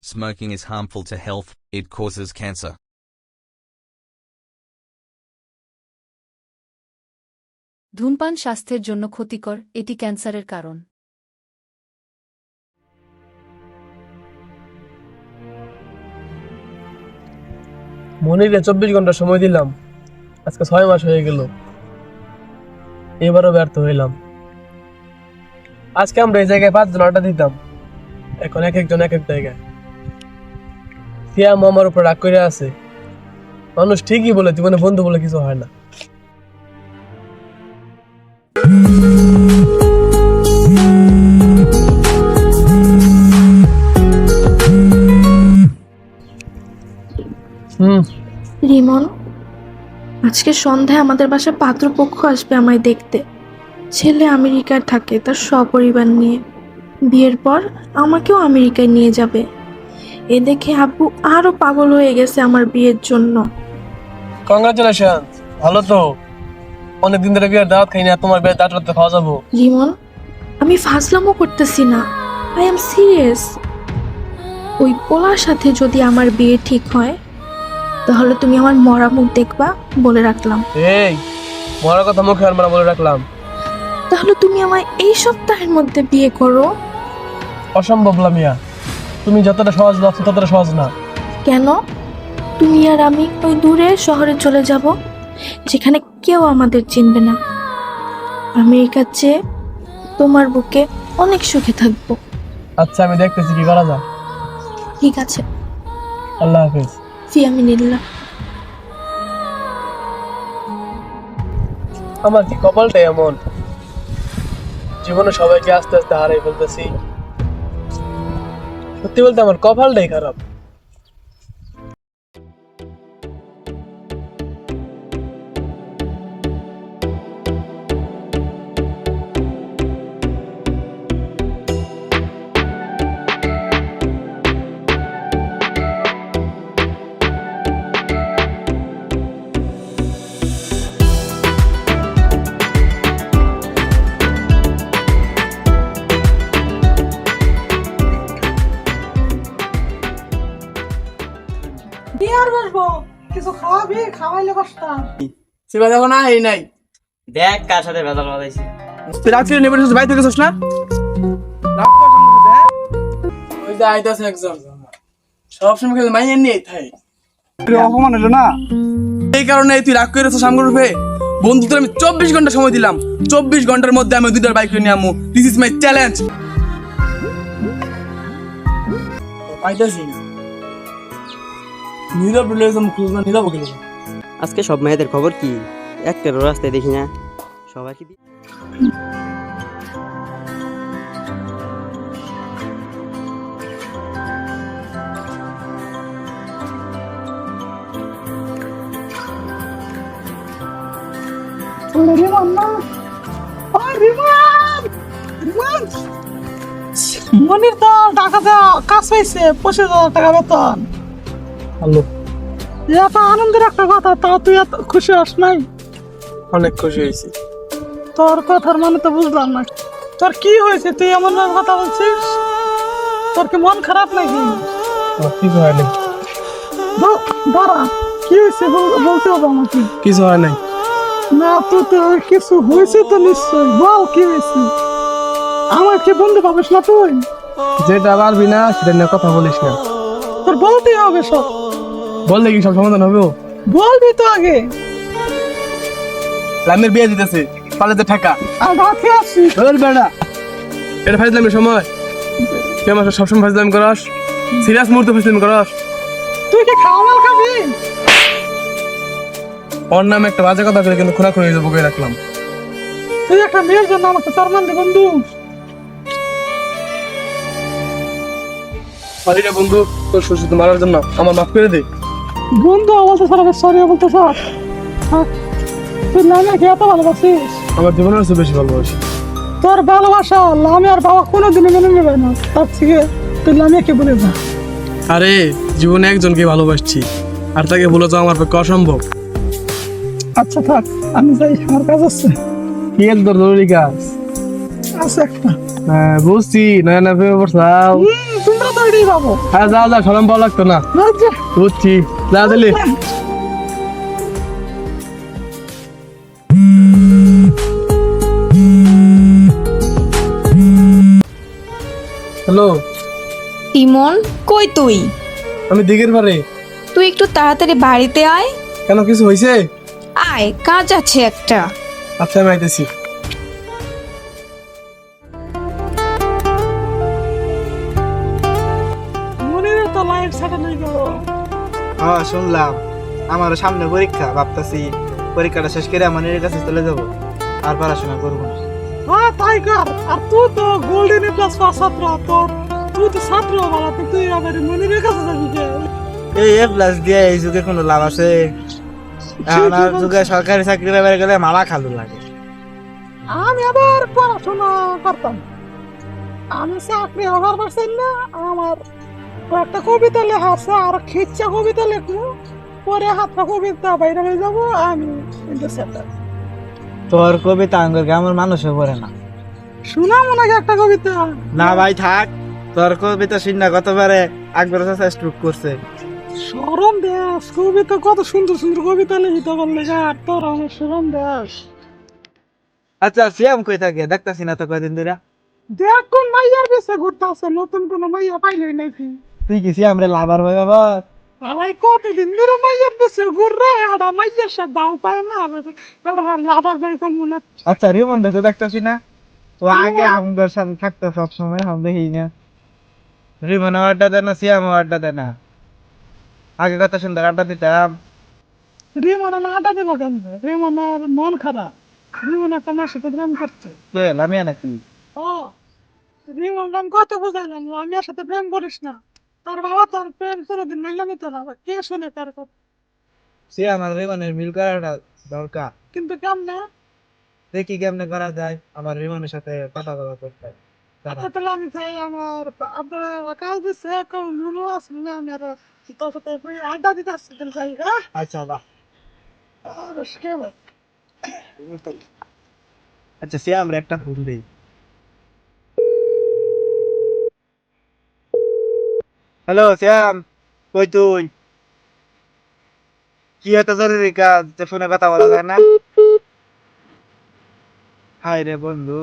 Smoking is harmful to health, it causes cancer. ধূমপান স্বাস্থ্যের জন্য ক্ষতিকর, এটি ক্যান্সারের কারণ। মনিরে 24 ঘন্টা সময় দিলাম, আজকে 6 মাস হয়ে গেল, এবারও ব্যর্থ হইলাম। আজকে আমরা এই জায়গায় 5 জন আড্ডা দিতাম, এখন এক একজন এক এক জায়গায়। সিয়াম আমার উপর রাগ করে আছে। মানুষ ঠিকই বলে, জীবনে বন্ধু বলে কিছু হয় না। রিমন, আজকে সন্ধ্যায় আমাদের বাসায় পাত্রপক্ষ আসবে আমায় দেখতে। ছেলে আমেরিকায় থাকে তার সপরিবার নিয়ে। বিয়ের পর আমাকেও আমেরিকায় নিয়ে যাবে। এ দেখে আব্বু আরো পাগল হয়ে গেছে আমার বিয়ের জন্য। কংগ্রাচুলেশন, ভালো তো। অনেকদিন ধরে বিয়ের দাওয়াত খাই না, তোমার বিয়ের দাওয়াত খাওয়া যাবো। রিমন, আমি ফাজলামো করতেছি না, আই এম সিরিয়াস। ওই পোলার সাথে যদি আমার বিয়ে ঠিক হয় তাহলে তুমি আমার মরা মুখ দেখবা, বলে রাখলাম। এই মরার কথা মুখে আর বলে রাখলাম। তাহলে তুমি আমায় এই সপ্তাহের মধ্যে বিয়ে করো। অসম্ভব লামিয়া, তুমি যতটা সহজ ভাবছো ততটা সহজ না। কেন? তুমি আর আমি ওই দূরে শহরে চলে যাব, যেখানে কেউ আমাদের চিনবে না। আমেরিকার চেয়ে তোমার বুকে অনেক সুখে থাকবো। আচ্ছা, আমি দেখতেছি কি করা যায়। ঠিক আছে, আল্লাহ হাফেজ। ফি আমিনিল্লাহ। আমার কি কপালটা এমন, জীবনে সবাইকে আস্তে আস্তে হারাই ফেলতেছি। সত্যি বলতে আমার কপালটাই খারাপ। আর বসবো, কিছু খাওয়াবি? খাওয়াইলে বসতাম। সেবা দেখো না, এই নাই। দেখ কার সাথে ভেজাল বাজাইছি। তুই রাত্রে নেবে বাই থেকে না? রাত কর সামনে সাথে, হ্যাঁ? ওই যে আইতাছে একজন, সবসময় খেলে মাইয়া নিয়ে থাই। অপমান হলো না? এই কারণে তুই রাগ করে সামনে রূপে বন্ধুদের আমি 24 ঘন্টা সময় দিলাম। 24 ঘন্টার মধ্যে আমি 2টা বাইক নিয়ে আমু। This is my challenge. আইতাছি নীরব রিলেশন খুঁজ না, নীরব গেল। আজকে সব মেয়েদের খবর কি? একটা রাস্তায় দেখি না সবাই কি মনির তো ঢাকাতে কাজ পাইছে, 25,000 টাকা বেতন। হ্যালো, এত আনন্দের একটা কথা, তাও তুই এত খুশি হস নাই? অনেক খুশি হয়েছি। তোর কথার মানে তো বুঝলাম না, তোর কি হয়েছে? তুই এমন ভাবে কথা বলছিস, তোর কি মন খারাপ নাকি? কিছু হয় নাই। দাঁড়া, কি হয়েছে বলতে হবে আমাকে। কিছু হয় নাই। না তো, তোর কিছু হয়েছে তো নিশ্চয়, বল কি হয়েছে। আমার কি বন্ধু পাবিস না তুই? যেটা পারবি না সেটা নিয়ে কথা বলিস না। তোর বলতেই হবে সব। বললে কি সব সমাধান হবে? বলবি তো আগে। লামের বিয়ে দিতেছে, পালেতে টাকা আর রাখে আসি। বেড়া, এটা ফাইজলামের সময়। তুই আমার সবসময় ফাইজলাম করস, সিরিয়াস মুহূর্তে ফাইজলাম করস। তুই কি খাওয়া মাল খাবি? ওর নামে একটা বাজে কথা বলে কিন্তু খোলা খুঁড়ে বকে রাখলাম। তুই একটা মেয়ের জন্য আমাকে চরমান দে বন্ধু। সরি রে বন্ধু, তোর সুস্থ মারার জন্য আমার মাফ করে দে। বন্ধু বলতে স্যার, সরি বলতে স্যার। তুই লামিয়াকে এত ভালোবাসিস? আমার জীবনের চেয়ে বেশি ভালোবাসি। তোর ভালোবাসা লামিয়ার বাবা কোনোদিনও মেনে নেবে না, তার থেকে তুই লামিয়াকে বলে যা। আরে জীবনে একজনকে ভালোবাসছি, আর তাকে বলে তো আমার পক্ষে অসম্ভব। আচ্ছা থাক, আমি যাই, আমার কাজ আছে। কি এক জরুরি কাজ আছে একটা। হ্যাঁ বুঝছি, নয়া না পেয়ে পড়ছাও। তোমরা তো ওইটাই পাবো। হ্যাঁ যা যা, সালাম পাওয়া লাগতো না। আচ্ছা। বুঝছি, যা দিলি। হ্যালো, ইমন, কই তুই? আমি দিঘির পারে। তুই একটু তাড়াতাড়ি বাড়িতে আয়। কেন, কিছু হয়েছে? আয়, কাজ আছে একটা। আচ্ছা আমি আইতেছি। মনিরের তো লাইফ সেটেল হয়ে গেল। হ্যাঁ শুনলাম, আমারও সামনে পরীক্ষা, ভাবতেছি পরীক্ষাটা শেষ করে মনিরের কাছে চলে যাব, আর পড়াশোনা করবো না। হ্যাঁ তাই কর। আর তুই তো গোল্ডেন এ প্লাস পাস ছাত্র, তুই তো ছাত্র ভালো, তুই আবার মনিরের কাছে যাবি কে? এই এ প্লাস দিয়ে এই যুগে কোনো লাভ আছে? এখন আর যুগে সরকারি চাকরি ব্যাপারে গেলে মালা খালু লাগে। আমি আবার পড়াশোনা করতাম, আমি চাকরি হবার পারছি না। আমার একটা কবিতা লেখা আছে, আর খিচ্ছা কবিতা লেখবো, পরে হাতটা কবিতা বাইরে হয়ে যাবো। আমি কিন্তু সেটা তোর কবিতা আঙ্গুর গ্রামের মানুষও পড়ে না। শোনা মনে হয় একটা কবিতা। না ভাই থাক, তোর কবিতা শুনে গতবারে আকবর চাচা স্ট্রোক করছে। শরম দেশ, কবিতা কত সুন্দর সুন্দর কবিতা লিখিত করলে, আর তোর আমার শরম দেশ। আচ্ছা সিয়াম কই থাকে, দেখতাছি না তো কয়দিন ধরে। দেখ কোন মাইয়ার বেশি ঘুরতে আছে, নতুন কোন মাইয়া পাইলে নাকি? তুই কি সিয়াম রে লাভার ভাই বাবা? ভাই কতদিন ধরে মাইয়ার বেশি ঘুররে, আর মাইয়ার সাথে দাও পায় না, লাভার ভাই কমুন। আচ্ছা রিমন দেখতে দেখতাছি না, ও আগে আমাদের সাথে থাকতো সবসময়, আমি দেখি না। রিমন আড্ডা দেয় না, সিয়াম আড্ডা দেয় না। আগে কত সুন্দর আড্ডা দিতাম। রিমন না আটা দেবো কেন? রিমনের মন খারাপ, রিমন একটা মার সাথে প্রেম করছে। বুঝল আমি নাকি? ও রিমন আমি কত বুঝাইলাম, আমি আর সাথে প্রেম করিস না। তার বাবা তোর প্রেম কোনোদিন মাইলা নিতে না, কে শুনে তার কথা? সিয়াম আর রিমনের মিল করাটা দরকার। কিন্তু কেমনে? দেখি কেমনে করা যায়, আমার রিমনের সাথে কথা বলা করতে। আচ্ছা তাহলে আমি চাই, আমার আপনার কাজ দিচ্ছে, মনে আছে না, আমি আর তোর সাথে আড্ডা দিতে আসছি, তাহলে যাই। হ্যাঁ আচ্ছা বাহ। কেমন? আচ্ছা সিয়াম রে একটা ফোন দিই। হ্যালো সিয়াম, কই তুই? কি এত জরুরি কাজ যে ফোনে কথা বলা যায় না? হাই রে বন্ধু,